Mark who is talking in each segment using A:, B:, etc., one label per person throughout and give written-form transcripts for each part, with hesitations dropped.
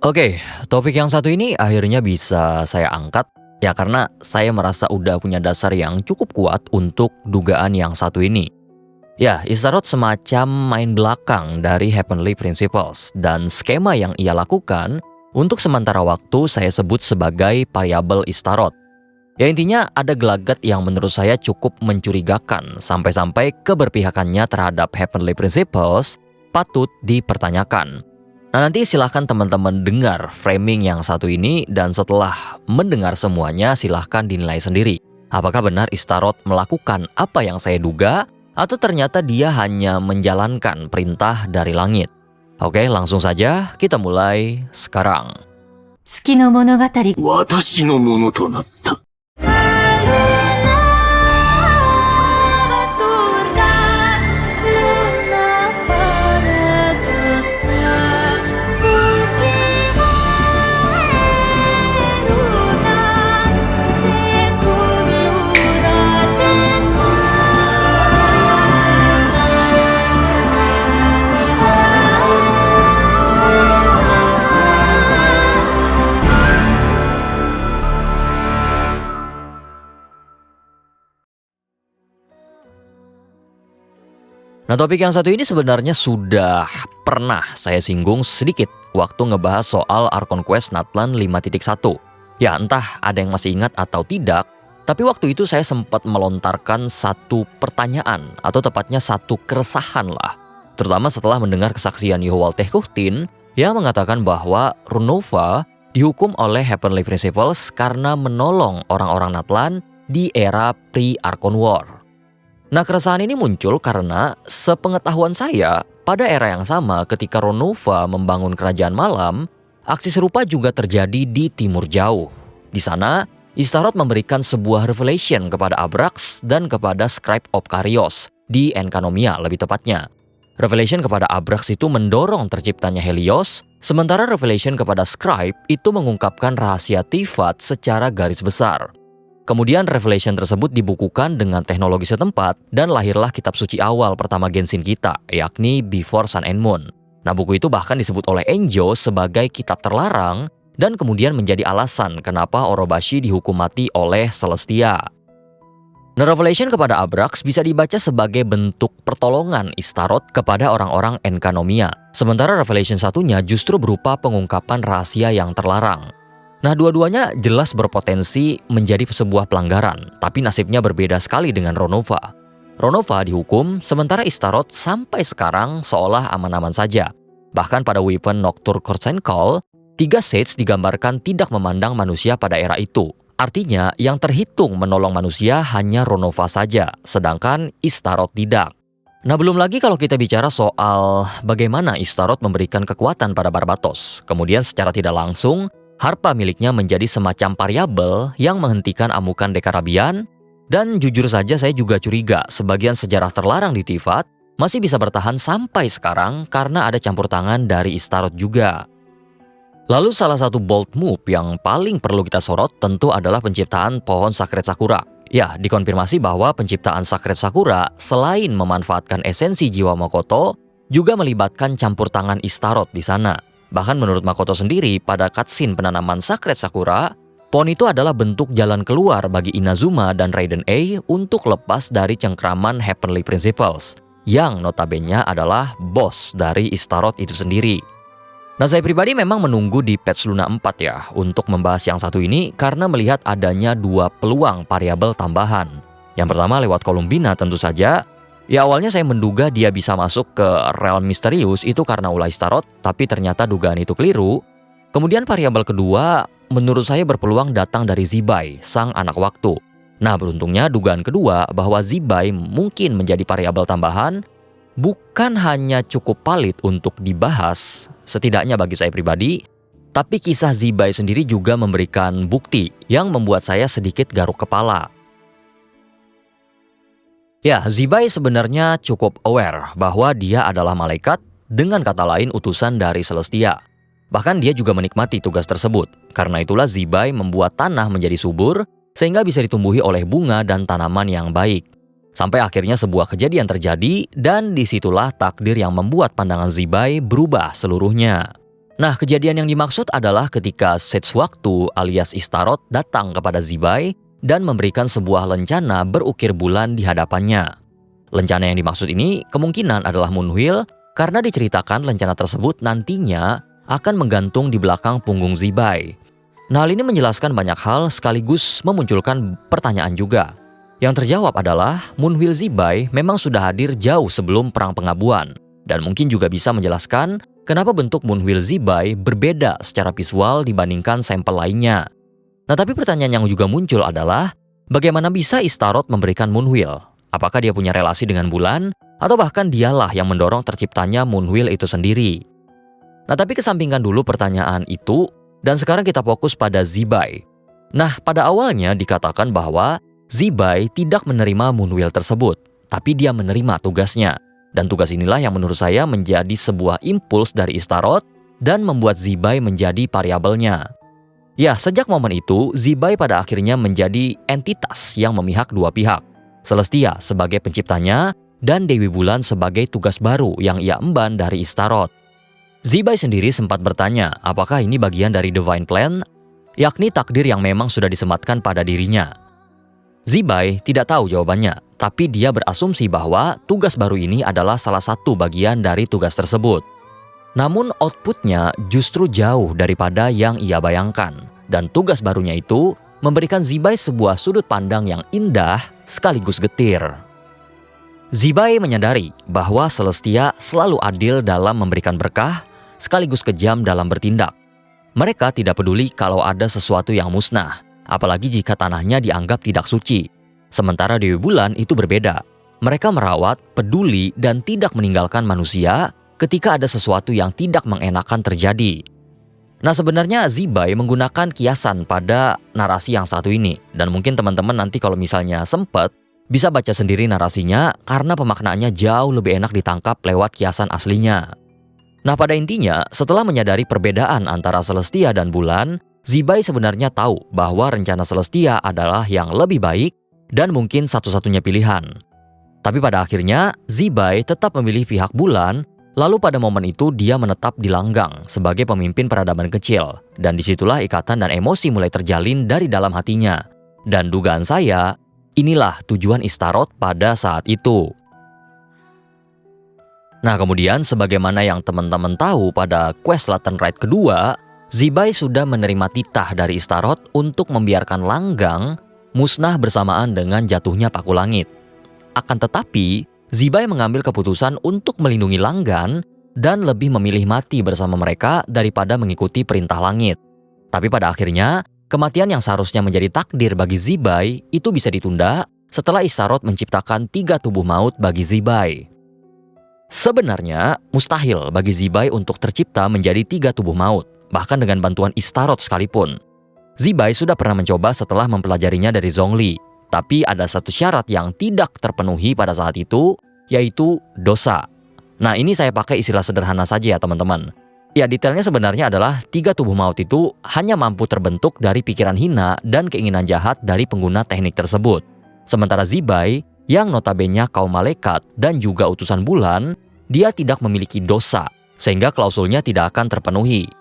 A: Oke, topik yang satu ini akhirnya bisa saya angkat ya karena saya merasa udah punya dasar yang cukup kuat untuk dugaan yang satu ini. Ya, Istarot semacam main belakang dari Heavenly Principles dan skema yang ia lakukan untuk sementara waktu saya sebut sebagai variabel Istarot. Ya intinya ada gelagat yang menurut saya cukup mencurigakan sampai-sampai keberpihakannya terhadap Heavenly Principles patut dipertanyakan. Nah nanti silahkan teman-teman dengar framing yang satu ini dan setelah mendengar semuanya silahkan dinilai sendiri. Apakah benar Istarot melakukan apa yang saya duga atau ternyata dia hanya menjalankan perintah dari langit? Oke, langsung saja kita mulai sekarang.
B: 月の物語。
C: 私のものとなった。
A: Nah topik yang satu ini sebenarnya sudah pernah saya singgung sedikit waktu ngebahas soal Archon Quest Natlan 5.1. Ya entah ada yang masih ingat atau tidak, tapi waktu itu saya sempat melontarkan satu pertanyaan atau tepatnya satu keresahan lah. Terutama setelah mendengar kesaksian Yohwal Tehkuhtin yang mengatakan bahwa Runova dihukum oleh Heavenly Principles karena menolong orang-orang Natlan di era pre-Archon War. Nah keresahan ini muncul karena sepengetahuan saya pada era yang sama ketika Runova membangun kerajaan malam, aksi serupa juga terjadi di Timur Jauh. Di sana, Istarot memberikan sebuah revelation kepada Abrax dan kepada Scribe of Karios di Enkanomia lebih tepatnya. Revelation kepada Abrax itu mendorong terciptanya Helios, sementara revelation kepada Scribe itu mengungkapkan rahasia Tifat secara garis besar. Kemudian revelation tersebut dibukukan dengan teknologi setempat dan lahirlah kitab suci awal pertama Genshin kita, yakni Before Sun and Moon. Nah buku itu bahkan disebut oleh Enjo sebagai kitab terlarang dan kemudian menjadi alasan kenapa Orobashi dihukum mati oleh Celestia. Nah revelation kepada Abrax bisa dibaca sebagai bentuk pertolongan Istarot kepada orang-orang Enkanomia. Sementara revelation satunya justru berupa pengungkapan rahasia yang terlarang. Nah dua-duanya jelas berpotensi menjadi sebuah pelanggaran, tapi nasibnya berbeda sekali dengan Runova. Runova dihukum, sementara Istarot sampai sekarang seolah aman-aman saja. Bahkan pada Weapon Nocturne Curtain Call, 3 Sage digambarkan tidak memandang manusia pada era itu. Artinya yang terhitung menolong manusia hanya Runova saja, sedangkan Istarot tidak. Nah belum lagi kalau kita bicara soal bagaimana Istarot memberikan kekuatan pada Barbatos. Kemudian secara tidak langsung, harpa miliknya menjadi semacam variabel yang menghentikan amukan Dekarabian, dan jujur saja saya juga curiga sebagian sejarah terlarang di Tifat masih bisa bertahan sampai sekarang karena ada campur tangan dari Istarot juga. Lalu salah satu bold move yang paling perlu kita sorot tentu adalah penciptaan pohon Sacred Sakura. Ya, dikonfirmasi bahwa penciptaan Sacred Sakura selain memanfaatkan esensi jiwa Makoto, juga melibatkan campur tangan Istarot di sana. Bahkan menurut Makoto sendiri, pada cutscene penanaman Sacred Sakura, pohon itu adalah bentuk jalan keluar bagi Inazuma dan Raiden A untuk lepas dari cengkraman Heavenly Principles, yang notabene adalah bos dari Istarot itu sendiri. Nah saya pribadi memang menunggu di patch Luna 4 ya, untuk membahas yang satu ini karena melihat adanya 2 peluang variabel tambahan. Yang pertama lewat Columbina tentu saja. Ya awalnya saya menduga dia bisa masuk ke realm misterius itu karena ulah Istarot, tapi ternyata dugaan itu keliru. Kemudian variabel kedua menurut saya berpeluang datang dari Zibai, sang anak waktu. Nah beruntungnya dugaan kedua bahwa Zibai mungkin menjadi variabel tambahan bukan hanya cukup valid untuk dibahas, setidaknya bagi saya pribadi, tapi kisah Zibai sendiri juga memberikan bukti yang membuat saya sedikit garuk kepala. Ya, Zibai sebenarnya cukup aware bahwa dia adalah malaikat, dengan kata lain utusan dari Celestia. Bahkan dia juga menikmati tugas tersebut. Karena itulah Zibai membuat tanah menjadi subur, sehingga bisa ditumbuhi oleh bunga dan tanaman yang baik. Sampai akhirnya sebuah kejadian terjadi, dan disitulah takdir yang membuat pandangan Zibai berubah seluruhnya. Nah, kejadian yang dimaksud adalah ketika Setswaktu alias Istarot datang kepada Zibai dan memberikan sebuah lencana berukir bulan di hadapannya. Lencana yang dimaksud ini kemungkinan adalah Moonwheel karena diceritakan lencana tersebut nantinya akan menggantung di belakang punggung Zibai. Nah, hal ini menjelaskan banyak hal sekaligus memunculkan pertanyaan juga. Yang terjawab adalah Moonwheel Zibai memang sudah hadir jauh sebelum Perang Pengabuan dan mungkin juga bisa menjelaskan kenapa bentuk Moonwheel Zibai berbeda secara visual dibandingkan sampel lainnya. Nah, tapi pertanyaan yang juga muncul adalah bagaimana bisa Istarot memberikan Moonwheel? Apakah dia punya relasi dengan bulan atau bahkan dialah yang mendorong terciptanya Moonwheel itu sendiri? Nah, tapi kesampingkan dulu pertanyaan itu dan sekarang kita fokus pada Zibai. Nah, pada awalnya dikatakan bahwa Zibai tidak menerima Moonwheel tersebut, tapi dia menerima tugasnya. Dan tugas inilah yang menurut saya menjadi sebuah impuls dari Istarot dan membuat Zibai menjadi variabelnya. Ya, sejak momen itu, Zibai pada akhirnya menjadi entitas yang memihak dua pihak. Celestia sebagai penciptanya dan Dewi Bulan sebagai tugas baru yang ia emban dari Istarot. Zibai sendiri sempat bertanya apakah ini bagian dari Divine Plan, yakni takdir yang memang sudah disematkan pada dirinya. Zibai tidak tahu jawabannya, tapi dia berasumsi bahwa tugas baru ini adalah salah satu bagian dari tugas tersebut. Namun outputnya justru jauh daripada yang ia bayangkan, dan tugas barunya itu memberikan Zibai sebuah sudut pandang yang indah sekaligus getir. Zibai menyadari bahwa Celestia selalu adil dalam memberikan berkah, sekaligus kejam dalam bertindak. Mereka tidak peduli kalau ada sesuatu yang musnah, apalagi jika tanahnya dianggap tidak suci. Sementara Dewi Bulan itu berbeda. Mereka merawat, peduli, dan tidak meninggalkan manusia ketika ada sesuatu yang tidak mengenakan terjadi. Nah, sebenarnya Zibai menggunakan kiasan pada narasi yang satu ini. Dan mungkin teman-teman nanti kalau misalnya sempat, bisa baca sendiri narasinya karena pemaknaannya jauh lebih enak ditangkap lewat kiasan aslinya. Nah, pada intinya, setelah menyadari perbedaan antara Celestia dan Bulan, Zibai sebenarnya tahu bahwa rencana Celestia adalah yang lebih baik dan mungkin satu-satunya pilihan. Tapi pada akhirnya, Zibai tetap memilih pihak Bulan, lalu pada momen itu dia menetap di Langgang sebagai pemimpin peradaban kecil. Dan disitulah ikatan dan emosi mulai terjalin dari dalam hatinya. Dan dugaan saya, inilah tujuan Istarot pada saat itu. Nah, kemudian sebagaimana yang teman-teman tahu pada quest Latent Rite kedua, Zibai sudah menerima titah dari Istarot untuk membiarkan Langgang musnah bersamaan dengan jatuhnya paku langit. Akan tetapi, Zibai mengambil keputusan untuk melindungi Langgan dan lebih memilih mati bersama mereka daripada mengikuti perintah langit. Tapi pada akhirnya, kematian yang seharusnya menjadi takdir bagi Zibai itu bisa ditunda setelah Istarot menciptakan 3 tubuh maut bagi Zibai. Sebenarnya, mustahil bagi Zibai untuk tercipta menjadi 3 tubuh maut. Bahkan dengan bantuan Istarot sekalipun. Zibai sudah pernah mencoba setelah mempelajarinya dari Zhongli. Tapi ada satu syarat yang tidak terpenuhi pada saat itu, yaitu dosa. Nah, ini saya pakai istilah sederhana saja ya teman-teman. Ya, detailnya sebenarnya adalah 3 tubuh maut itu hanya mampu terbentuk dari pikiran hina dan keinginan jahat dari pengguna teknik tersebut. Sementara Zibai, yang notabene kaum malaikat dan juga utusan bulan, dia tidak memiliki dosa, sehingga klausulnya tidak akan terpenuhi.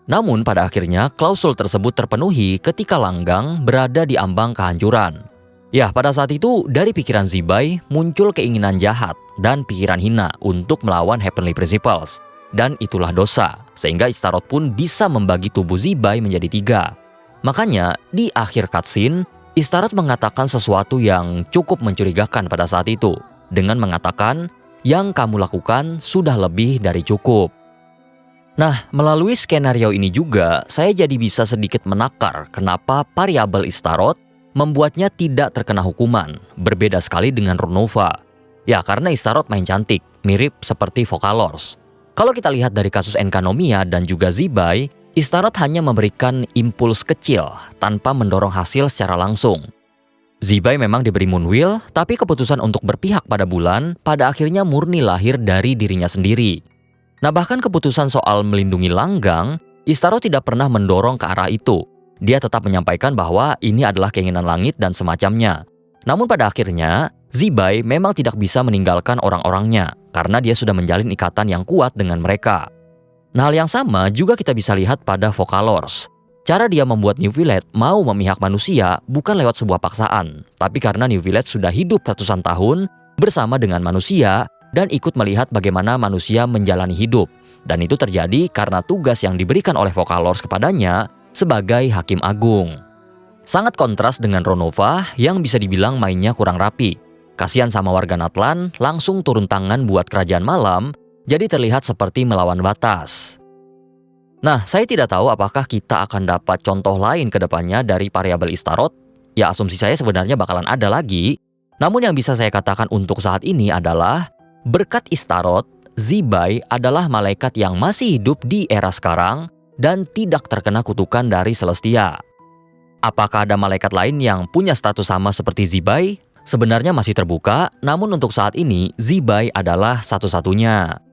A: Namun pada akhirnya klausul tersebut terpenuhi ketika Langgang berada di ambang kehancuran. Ya, pada saat itu dari pikiran Zibai muncul keinginan jahat dan pikiran hina untuk melawan Heavenly Principles. Dan itulah dosa, sehingga Istarot pun bisa membagi tubuh Zibai menjadi 3. Makanya di akhir cutscene, Istarot mengatakan sesuatu yang cukup mencurigakan pada saat itu. Dengan mengatakan, yang kamu lakukan sudah lebih dari cukup. Nah, melalui skenario ini juga, saya jadi bisa sedikit menakar kenapa variabel Istarot membuatnya tidak terkena hukuman, berbeda sekali dengan Runova. Ya, karena Istarot main cantik, mirip seperti Vocalors. Kalau kita lihat dari kasus Enkanomiya dan juga Zibai, Istarot hanya memberikan impuls kecil tanpa mendorong hasil secara langsung. Zibai memang diberi Moonwheel, tapi keputusan untuk berpihak pada bulan pada akhirnya murni lahir dari dirinya sendiri. Nah, bahkan keputusan soal melindungi Langgang, Istarot tidak pernah mendorong ke arah itu. Dia tetap menyampaikan bahwa ini adalah keinginan langit dan semacamnya. Namun pada akhirnya, Zibai memang tidak bisa meninggalkan orang-orangnya karena dia sudah menjalin ikatan yang kuat dengan mereka. Nah, hal yang sama juga kita bisa lihat pada Vocalors. Cara dia membuat New Villette mau memihak manusia bukan lewat sebuah paksaan, tapi karena New Villette sudah hidup ratusan tahun bersama dengan manusia dan ikut melihat bagaimana manusia menjalani hidup. Dan itu terjadi karena tugas yang diberikan oleh Vocalors kepadanya sebagai Hakim Agung. Sangat kontras dengan Ronova yang bisa dibilang mainnya kurang rapi. Kasihan sama warga Natlan, langsung turun tangan buat kerajaan malam, jadi terlihat seperti melawan batas. Nah, saya tidak tahu apakah kita akan dapat contoh lain ke depannya dari variabel Istaroth. Ya, asumsi saya sebenarnya bakalan ada lagi. Namun yang bisa saya katakan untuk saat ini adalah, berkat Istaroth, Zibai adalah malaikat yang masih hidup di era sekarang dan tidak terkena kutukan dari Celestia. Apakah ada malaikat lain yang punya status sama seperti Zibai? Sebenarnya masih terbuka, namun untuk saat ini Zibai adalah satu-satunya.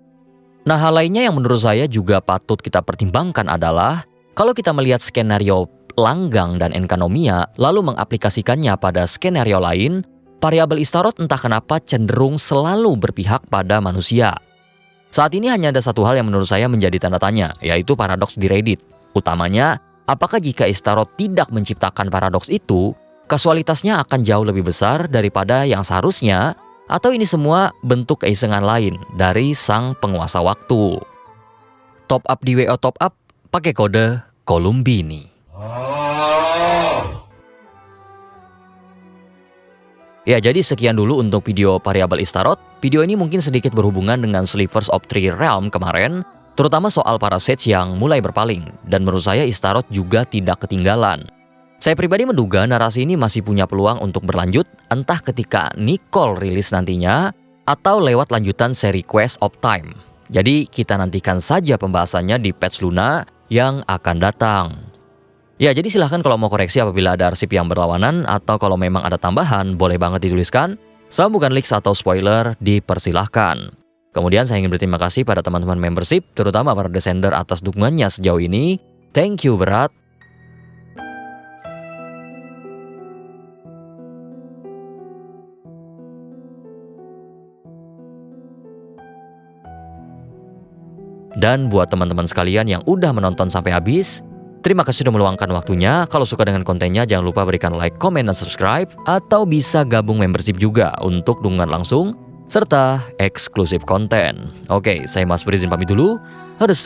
A: Nah, hal lainnya yang menurut saya juga patut kita pertimbangkan adalah kalau kita melihat skenario Langgang dan Enkanomia lalu mengaplikasikannya pada skenario lain, variabel Istaroth entah kenapa cenderung selalu berpihak pada manusia. Saat ini hanya ada satu hal yang menurut saya menjadi tanda tanya, yaitu paradoks di Reddit. Utamanya, apakah jika Istaroth tidak menciptakan paradoks itu, kasualitasnya akan jauh lebih besar daripada yang seharusnya, atau ini semua bentuk keisengan lain dari sang penguasa waktu? Top up di WO Top Up pakai kode Columbini. Ya, jadi sekian dulu untuk video variabel Istaroth. Video ini mungkin sedikit berhubungan dengan Slivers of Three Realm kemarin, terutama soal para sage yang mulai berpaling, dan menurut saya Istaroth juga tidak ketinggalan. Saya pribadi menduga narasi ini masih punya peluang untuk berlanjut, entah ketika Nicole rilis nantinya, atau lewat lanjutan seri Quest of Time. Jadi kita nantikan saja pembahasannya di patch Luna yang akan datang. Ya, jadi silahkan kalau mau koreksi apabila ada arsip yang berlawanan, atau kalau memang ada tambahan, boleh banget dituliskan. Selama bukan leaks atau spoiler, dipersilahkan. Kemudian saya ingin berterima kasih pada teman-teman membership, terutama para descender atas dukungannya sejauh ini. Thank you berat. Dan buat teman-teman sekalian yang udah menonton sampai habis, terima kasih sudah meluangkan waktunya. Kalau suka dengan kontennya, jangan lupa berikan like, komen, dan subscribe. Atau bisa gabung membership juga untuk dukungan langsung, serta eksklusif konten. Oke, saya Mas Beri izin pamit dulu. Harus